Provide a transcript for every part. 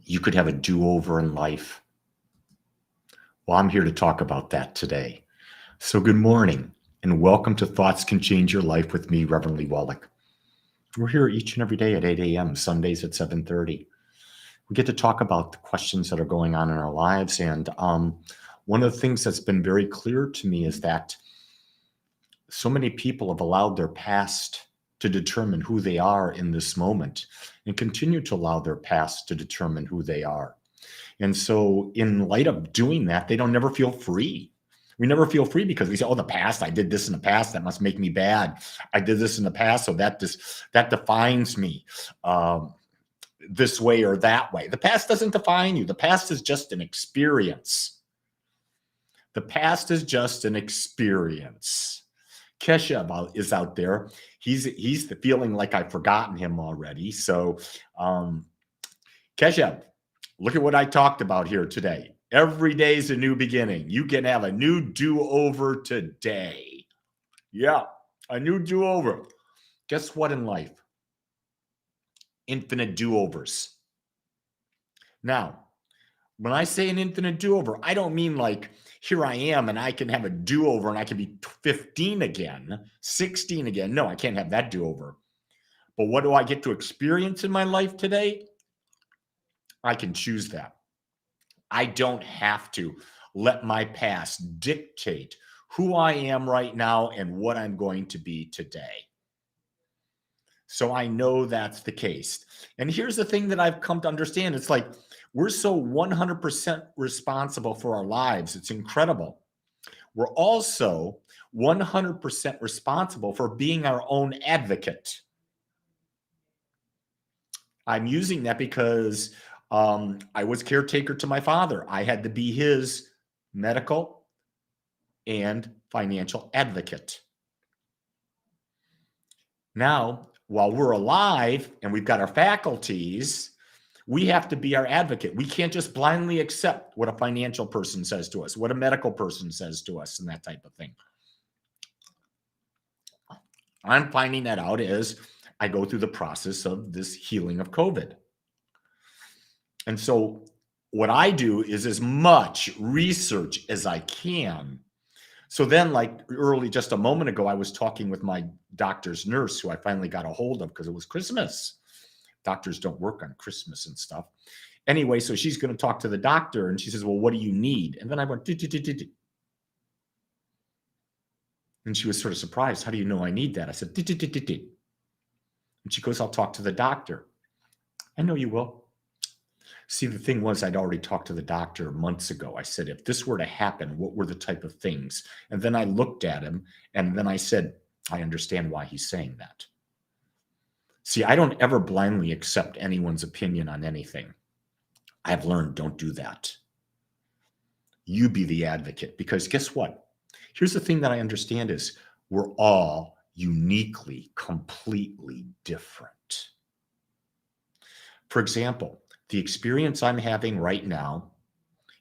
you could have a do-over in life. Well, I'm here to talk about that today. So good morning and welcome to Thoughts Can Change Your Life with me, Reverend Wolak. We're here each and every day at 8 a.m., Sundays at 7:30. We get to talk about the questions that are going on in our lives. And one of the things that's been very clear to me is that so many people have allowed their past to determine who they are in this moment and continue to allow their past to determine who they are. And so in light of doing that, they don't never feel free. We never feel free because we say, oh, the past, I did this in the past, that must make me bad. I did this in the past, so that defines me this way or that way. The past doesn't define you. The past is just an experience. The past is just an experience. Kesha is out there. He's feeling like I've forgotten him already. So Kesha, look at what I talked about here today. Every day is a new beginning. You can have a new do-over today. Yeah, a new do-over. Guess what in life? Infinite do-overs. Now, when I say an infinite do-over, I don't mean like, here I am and I can have a do-over and I can be 15 again, 16 again. No, I can't have that do-over. But what do I get to experience in my life today? I can choose that. I don't have to let my past dictate who I am right now and what I'm going to be today. So I know that's the case. And here's the thing that I've come to understand. It's like we're so 100% responsible for our lives. It's incredible. We're also 100% responsible for being our own advocate. I'm using that because I was caretaker to my father. I had to be his medical and financial advocate. Now, while we're alive and we've got our faculties, we have to be our advocate. We can't just blindly accept what a financial person says to us, what a medical person says to us, and that type of thing. I'm finding that out as I go through the process of this healing of COVID. And so what I do is as much research as I can. So then, like just a moment ago, I was talking with my doctor's nurse, who I finally got a hold of because it was Christmas. Doctors don't work on Christmas and stuff. Anyway, so she's going to talk to the doctor and she says, well, what do you need? And then I went, and she was sort of surprised. How do you know I need that? I said, and she goes, I'll talk to the doctor. I know you will. See, the thing was, I'd already talked to the doctor months ago. I said, if this were to happen, what were the type of things? And then I looked at him and then I said, I understand why he's saying that. See, I don't ever blindly accept anyone's opinion on anything. I've learned don't do that. You be the advocate, because guess what? Here's the thing that I understand is we're all uniquely, completely different. For example, the experience I'm having right now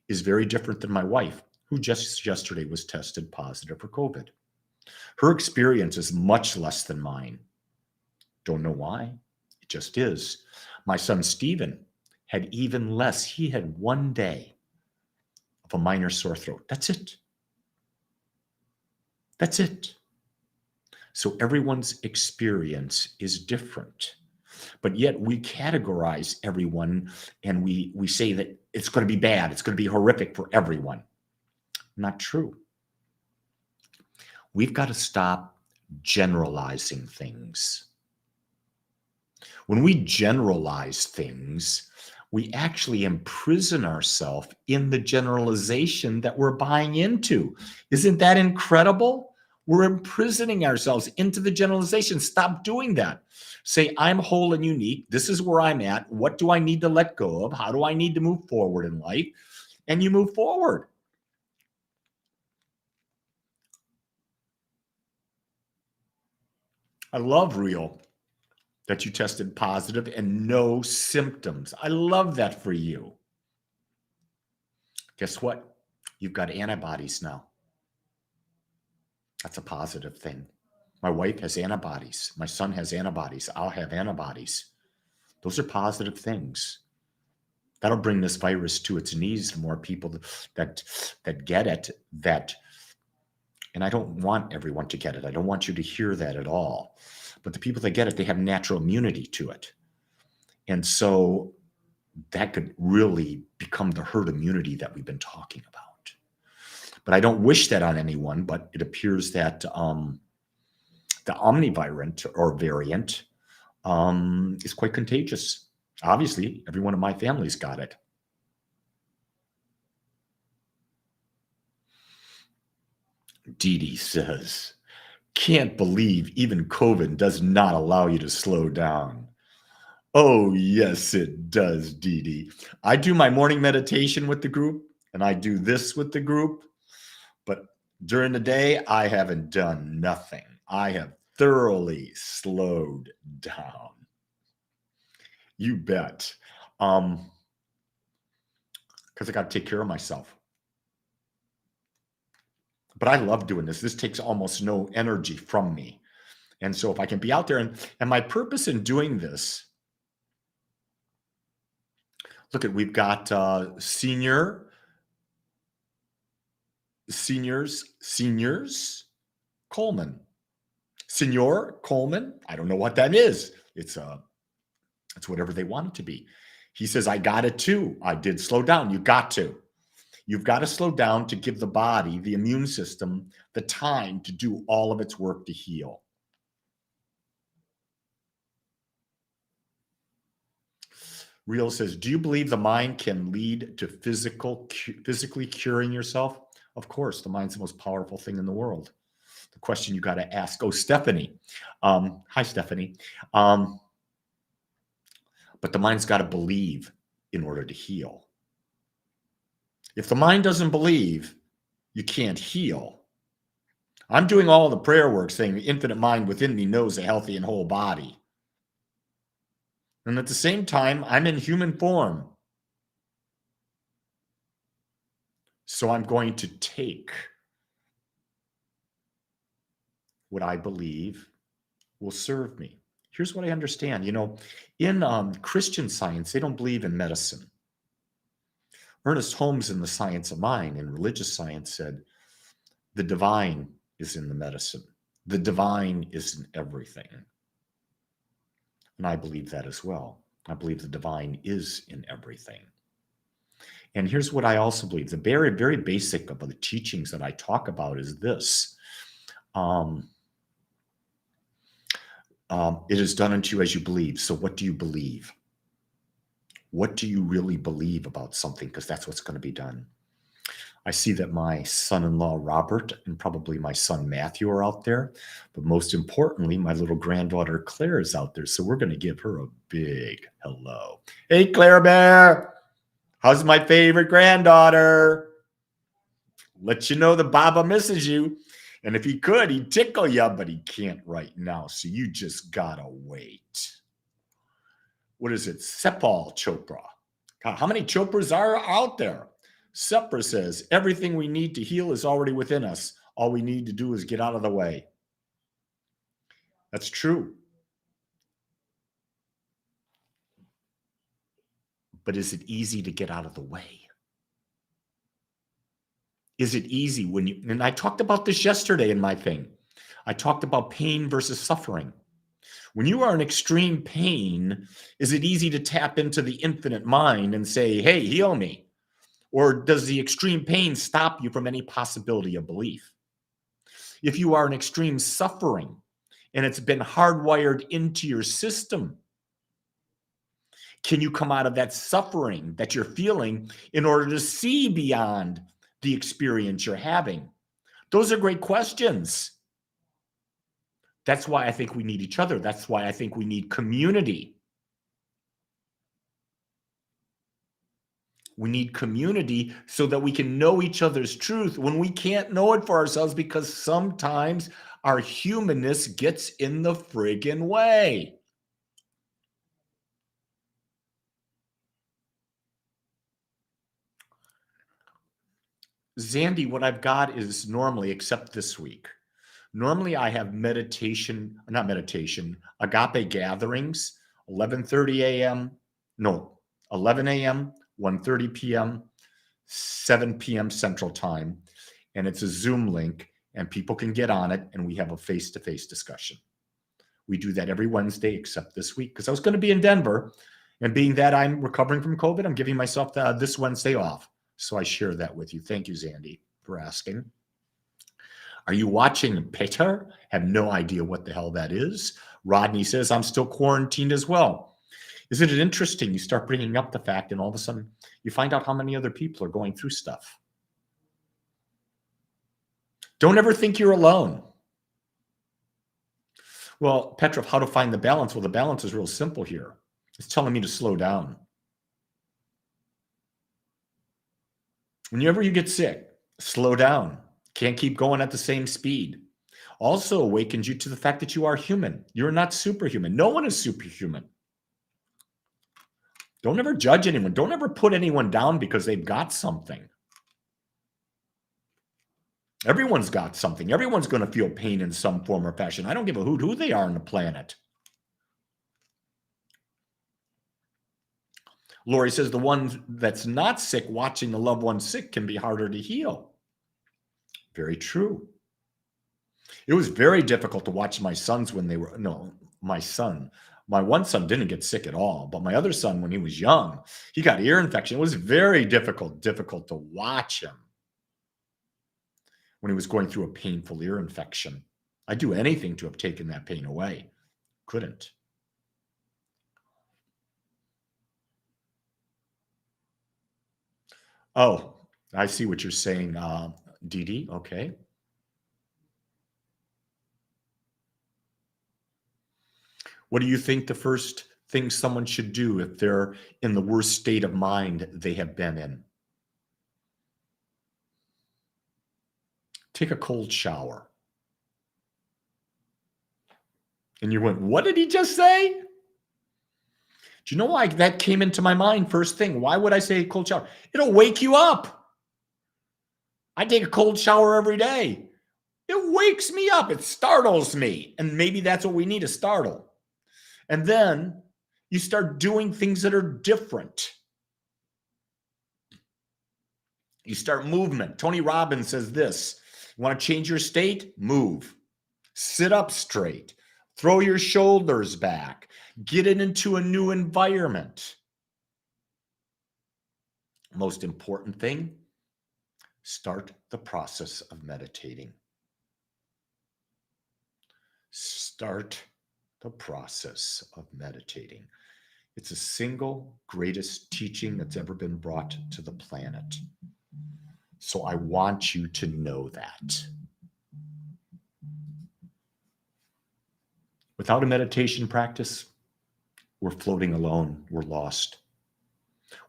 is very different than my wife, who just yesterday was tested positive for COVID. Her experience is much less than mine. Don't know why. It just is. My son, Stephen, had even less. He had 1 day of a minor sore throat. That's it. That's it. So everyone's experience is different. But yet we categorize everyone and we say that it's going to be bad. It's going to be horrific for everyone. Not true. We've got to stop generalizing things. When we generalize things, we actually imprison ourselves in the generalization that we're buying into. Isn't that incredible? We're imprisoning ourselves into the generalization. Stop doing that. Say, I'm whole and unique. This is where I'm at. What do I need to let go of? How do I need to move forward in life? And you move forward. I love real that you tested positive and no symptoms. I love that for you. Guess what? You've got antibodies now. That's a positive thing. My wife has antibodies. My son has antibodies. I'll have antibodies. Those are positive things. That'll bring this virus to its knees. The more people that get it, and I don't want everyone to get it. I don't want you to hear that at all. But the people that get it, they have natural immunity to it. And so that could really become the herd immunity that we've been talking about. But I don't wish that on anyone, but it appears that the omnivirant or variant is quite contagious. Obviously, everyone in my family's got it. Dee Dee says, can't believe even COVID does not allow you to slow down. Oh, yes, it does, Dee Dee. I do my morning meditation with the group, and I do this with the group. But during the day, I haven't done nothing. I have thoroughly slowed down. You bet. Because I got to take care of myself. But I love doing this. This takes almost no energy from me. And so if I can be out there, and my purpose in doing this, look at, we've got seniors, Coleman. Senor Coleman, I don't know what that is. It's whatever they want it to be. He says, I got it too. I did slow down. You got to. You've got to slow down to give the body, the immune system, the time to do all of its work to heal. Real says, do you believe the mind can lead to physically curing yourself? Of course, the mind's the most powerful thing in the world. The question you got to ask. Oh, Stephanie. Hi, Stephanie. But the mind's got to believe in order to heal. If the mind doesn't believe, you can't heal. I'm doing all the prayer work saying the infinite mind within me knows a healthy and whole body. And at the same time, I'm in human form. So I'm going to take what I believe will serve me. Here's what I understand. You know, in Christian Science, they don't believe in medicine. Ernest Holmes in The Science of Mind in religious science said, the divine is in the medicine. The divine is in everything. And I believe that as well. I believe the divine is in everything. And here's what I also believe. The very, very basic of the teachings that I talk about is this. It is done unto you as you believe. So what do you believe? What do you really believe about something? Because that's what's going to be done. I see that my son-in-law, Robert, and probably my son, Matthew, are out there. But most importantly, my little granddaughter, Claire, is out there. So we're going to give her a big hello. Hey, Claire Bear. How's my favorite granddaughter? Let you know that Baba misses you. And if he could, he'd tickle you, but he can't right now. So you just got to wait. What is it? Sepal Chopra. God, how many Chopras are out there? Sepra says, everything we need to heal is already within us. All we need to do is get out of the way. That's true. But is it easy to get out of the way? Is it easy when you, and I talked about this yesterday in my thing. I talked about pain versus suffering. When you are in extreme pain, is it easy to tap into the infinite mind and say, hey, heal me? Or does the extreme pain stop you from any possibility of belief? If you are in extreme suffering and it's been hardwired into your system, can you come out of that suffering that you're feeling in order to see beyond the experience you're having? Those are great questions. That's why I think we need each other. That's why I think we need community. We need community so that we can know each other's truth when we can't know it for ourselves, because sometimes our humanness gets in the friggin' way. Zandy, what I've got is normally, except this week, normally I have meditation, not meditation, agape gatherings, 11:30 a.m., no, 11 a.m., 1:30 p.m., 7 p.m. Central Time, and it's a Zoom link, and people can get on it, and we have a face-to-face discussion. We do that every Wednesday, except this week, because I was going to be in Denver, and being that I'm recovering from COVID, I'm giving myself this Wednesday off. So I share that with you. Thank you, Zandy, for asking. Are you watching Peter? Have no idea what the hell that is. Rodney says, I'm still quarantined as well. Isn't it interesting? You start bringing up the fact, and all of a sudden, you find out how many other people are going through stuff. Don't ever think you're alone. Well, Petrov, how to find the balance? Well, the balance is real simple here. It's telling me to slow down. Whenever you get sick, slow down. Can't keep going at the same speed. Also awakens you to the fact that you are human. You're not superhuman. No one is superhuman. Don't ever judge anyone. Don't ever put anyone down because they've got something. Everyone's got something. Everyone's going to feel pain in some form or fashion. I don't give a hoot who they are on the planet. Lori says the one that's not sick, watching the loved one sick can be harder to heal. Very true. It was very difficult to watch my sons when they were, no, my one son didn't get sick at all, but my other son, when he was young, he got ear infection. It was very difficult to watch him when he was going through a painful ear infection. I'd do anything to have taken that pain away. Couldn't. Oh, I see what you're saying, Dee Dee. Okay. What do you think the first thing someone should do if they're in the worst state of mind they have been in? Take a cold shower. And you went, what did he just say? Do you know why that came into my mind first thing? Why would I say cold shower? It'll wake you up. I take a cold shower every day. It wakes me up. It startles me. And maybe that's what we need, a startle. And then you start doing things that are different. You start movement. Tony Robbins says this. You want to change your state? Move. Sit up straight. Throw your shoulders back. Get it into a new environment. Most important thing, start the process of meditating. Start the process of meditating. It's the single greatest teaching that's ever been brought to the planet. So I want you to know that. Without a meditation practice, we're floating alone, we're lost.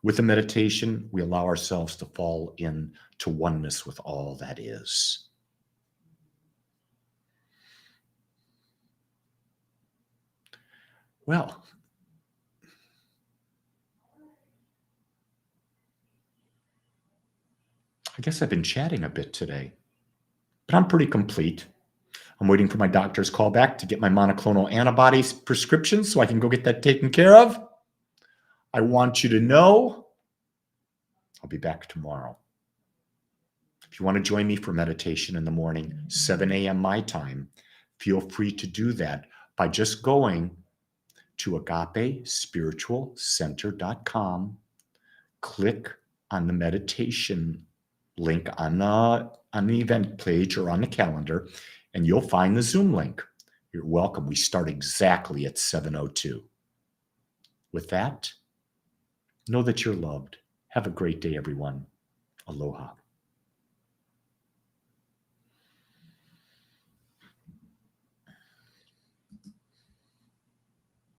With a meditation, we allow ourselves to fall into oneness with all that is. Well, I guess I've been chatting a bit today, but I'm pretty complete. I'm waiting for my doctor's call back to get my monoclonal antibodies prescription so I can go get that taken care of. I want you to know I'll be back tomorrow. If you want to join me for meditation in the morning, 7 a.m. my time, feel free to do that by just going to agapespiritualcenter.com, click on the meditation link on the event page or on the calendar, and you'll find the Zoom link. You're welcome. We start exactly at 7:02. With that, know that you're loved. Have a great day, everyone. Aloha.